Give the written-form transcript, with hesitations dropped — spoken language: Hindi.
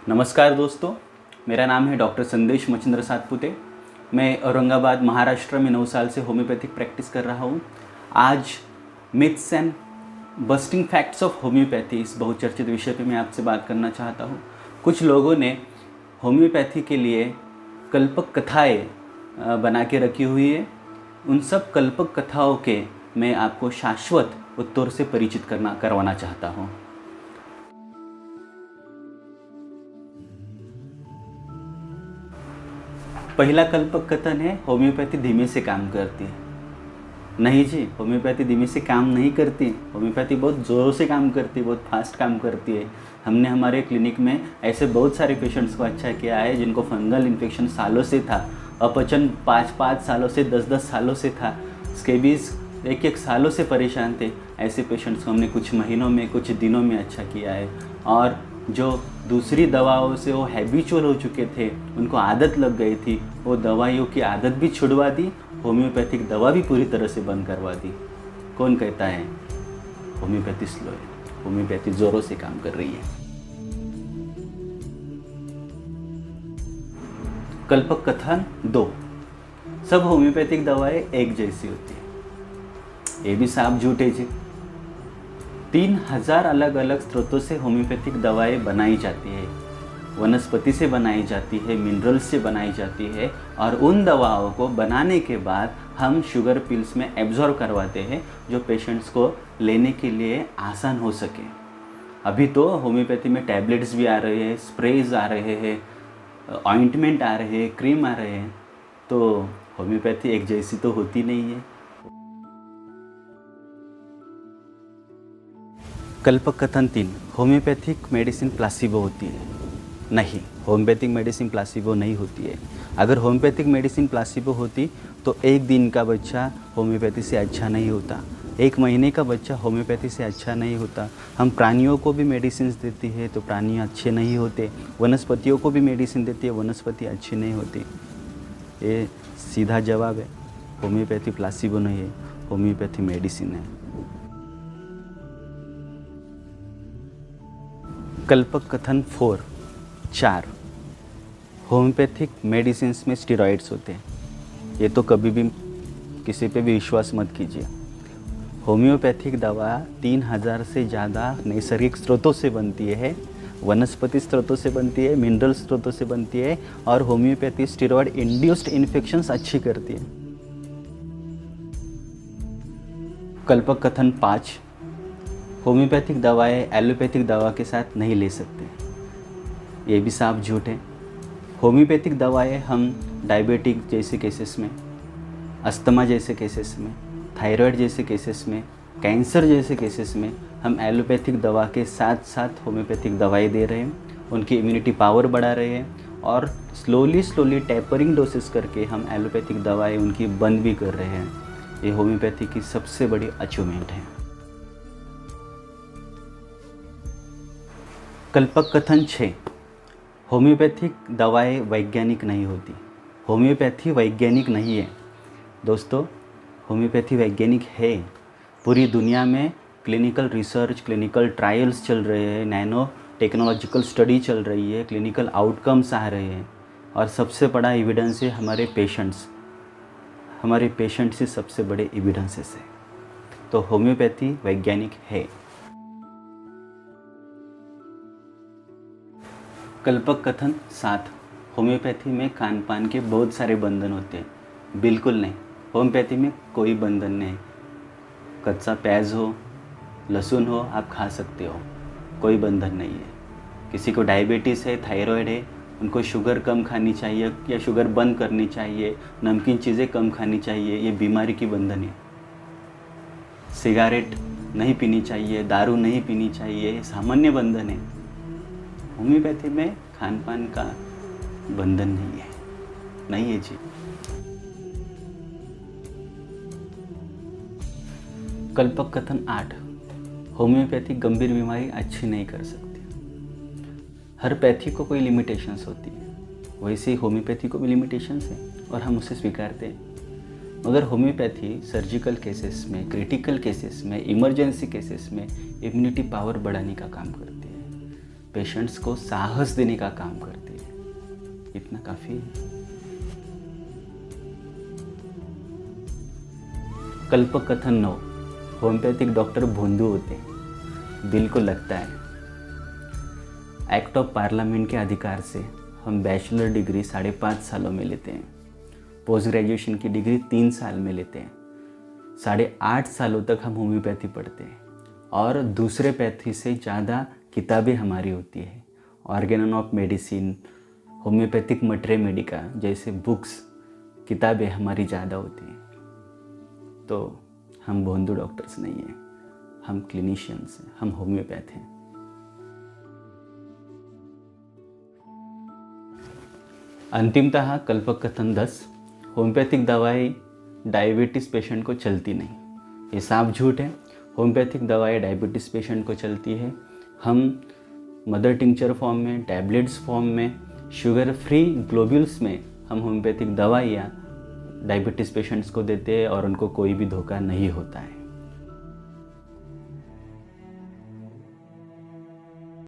नमस्कार दोस्तों, मेरा नाम है डॉक्टर संदेश मचिंद्र सातपुते। मैं औरंगाबाद महाराष्ट्र में 9 साल से होम्योपैथिक प्रैक्टिस कर रहा हूँ। आज myths and busting facts of homeopathy इस बहुचर्चित विषय पे मैं आपसे बात करना चाहता हूँ। कुछ लोगों ने होम्योपैथी के लिए कल्पक कथाएँ बना के रखी हुई है। उन सब कल्पक कथाओं के मैं आपको शाश्वत उत्तर से परिचित करवाना चाहता हूँ। पहला कल्पक कथन है, होम्योपैथी धीमे से काम करती है। नहीं जी, होम्योपैथी धीमे से काम नहीं करती। होम्योपैथी बहुत ज़ोरों से काम करती है, बहुत फास्ट काम करती है। हमने हमारे क्लिनिक में ऐसे बहुत सारे पेशेंट्स को अच्छा किया है जिनको फंगल इन्फेक्शन सालों से था, अपचन 5-5 सालों से 10-10 सालों से था, स्केबीज 1-1 सालों से परेशान थे। ऐसे पेशेंट्स को हमने कुछ महीनों में, कुछ दिनों में अच्छा किया है। और जो दूसरी दवाओं से वो हैबिचुअल हो चुके थे, उनको आदत लग गई थी, वो दवाइयों की आदत भी छुड़वा दी, होम्योपैथिक दवा भी पूरी तरह से बंद करवा दी। कौन कहता है होम्योपैथी स्लो है? होम्योपैथी ज़ोरों से काम कर रही है। कल्पक कथन 2, सब होम्योपैथिक दवाएं एक जैसी होती है। ये भी साफ झूठ है जी। 3000 अलग अलग स्रोतों से होम्योपैथिक दवाएं बनाई जाती है। वनस्पति से बनाई जाती है, मिनरल्स से बनाई जाती है, और उन दवाओं को बनाने के बाद हम शुगर पिल्स में एब्जॉर्ब करवाते हैं, जो पेशेंट्स को लेने के लिए आसान हो सके। अभी तो होम्योपैथी में टैबलेट्स भी आ रहे हैं, स्प्रेज आ रहे हैं, ऑइंटमेंट आ रहे हैं, क्रीम आ रहे हैं। तो होम्योपैथी एक जैसी तो होती नहीं है। कल्पक कथन 3, होम्योपैथिक मेडिसिन प्लासिबो होती है। नहीं, होम्योपैथिक मेडिसिन प्लासिबो नहीं होती है। अगर होम्योपैथिक मेडिसिन प्लासिबो होती तो 1 दिन का बच्चा होम्योपैथी से अच्छा नहीं होता, 1 महीने का बच्चा होम्योपैथी से अच्छा नहीं होता। हम प्राणियों को भी मेडिसिन देती है तो प्राणी अच्छे नहीं होते, वनस्पतियों को भी मेडिसिन देती है, वनस्पति अच्छी नहीं होती। ये सीधा जवाब है, होम्योपैथी प्लासिबो नहीं है, होम्योपैथी मेडिसिन है। कल्पक कथन 4, होम्योपैथिक मेडिसिन्स में स्टेरॉइड्स होते हैं। ये तो कभी भी किसी पे भी विश्वास मत कीजिए। होम्योपैथिक दवा 3000 से ज़्यादा नैसर्गिक स्रोतों से बनती है, वनस्पति स्रोतों से बनती है, मिनरल स्रोतों से बनती है, और होम्योपैथी स्टेरॉइड इंड्यूस्ड इन्फेक्शंस अच्छी करती है। कल्पक कथन 5, होम्योपैथिक दवाएं एलोपैथिक दवा के साथ नहीं ले सकते। ये भी साफ झूठ है। होम्योपैथिक दवाएं हम डायबिटिक जैसे केसेस में, अस्थमा जैसे केसेस में, थायराइड जैसे केसेस में, कैंसर जैसे केसेस में हम एलोपैथिक दवा के साथ साथ होम्योपैथिक दवाएं दे रहे हैं, उनकी इम्यूनिटी पावर बढ़ा रहे हैं, और स्लोली टेपरिंग डोसेस करके हम एलोपैथिक दवाएं उनकी बंद भी कर रहे हैं। ये होम्योपैथी की सबसे बड़ी अचीवमेंट है। कल्पक कथन 6, होम्योपैथिक दवाएं वैज्ञानिक नहीं होती। होम्योपैथी वैज्ञानिक नहीं है दोस्तों, होम्योपैथी वैज्ञानिक है। पूरी दुनिया में क्लिनिकल रिसर्च, क्लिनिकल ट्रायल्स चल रहे हैं, नैनो टेक्नोलॉजिकल स्टडी चल रही है, क्लिनिकल आउटकम्स आ रहे हैं, और सबसे बड़ा एविडेंस है हमारे पेशेंट्स ही सबसे बड़े एविडेंसेस है। तो होम्योपैथी वैज्ञानिक है। कल्पक कथन 7, होम्योपैथी में खान पान के बहुत सारे बंधन होते हैं। बिल्कुल नहीं, होम्योपैथी में कोई बंधन नहीं। कच्चा प्याज हो, लहसुन हो, आप खा सकते हो, कोई बंधन नहीं है। किसी को डायबिटीज़ है, थायराइड है, उनको शुगर कम खानी चाहिए या शुगर बंद करनी चाहिए, नमकीन चीज़ें कम खानी चाहिए, ये बीमारी की बंधन है। सिगारेट नहीं पीनी चाहिए, दारू नहीं पीनी चाहिए, सामान्य बंधन है। होम्योपैथी में खान पान का बंधन नहीं है जी। कल्पक कथन 8, होम्योपैथी गंभीर बीमारी अच्छी नहीं कर सकती। हर पैथी को कोई लिमिटेशंस होती है, वैसे ही होम्योपैथी को भी लिमिटेशंस है और हम उसे स्वीकारते हैं। मगर होम्योपैथी सर्जिकल केसेस में, क्रिटिकल केसेस में, इमरजेंसी केसेस में इम्यूनिटी पावर बढ़ाने का काम करती है। पेशेंट्स को साहस देने का काम करती है। इतना काफ़ी है। कल्पकथन 9, होम्योपैथिक डॉक्टर भोंदू होते हैं, दिल को लगता है। एक्ट ऑफ पार्लियामेंट के अधिकार से हम बैचलर डिग्री 5.5 सालों में लेते हैं, पोस्ट ग्रेजुएशन की डिग्री 3 साल में लेते हैं, 8.5 सालों तक हम होम्योपैथी पढ़ते हैं और दूसरे पैथी से ज़्यादा किताबें हमारी होती है। Organon of medicine, homeopathic materia Medica जैसे बुक्स, किताबें हमारी ज़्यादा होती हैं। तो हम भोंदू डॉक्टर्स नहीं हैं, हम क्लिनिशियंस हैं, हम होम्योपैथ हैं। अंतिमतः कल्पकथन 10, होम्योपैथिक दवाई डायबिटीज़ पेशेंट को चलती नहीं। ये साफ झूठ है। होम्योपैथिक दवाई डायबिटीज़ पेशेंट को चलती है। हम मदर टिंचर फॉर्म में, टैबलेट्स फॉर्म में, शुगर फ्री ग्लोब्यूल्स में हम होम्योपैथिक दवाइयाँ डायबिटीज़ पेशेंट्स को देते हैं और उनको कोई भी धोखा नहीं होता है।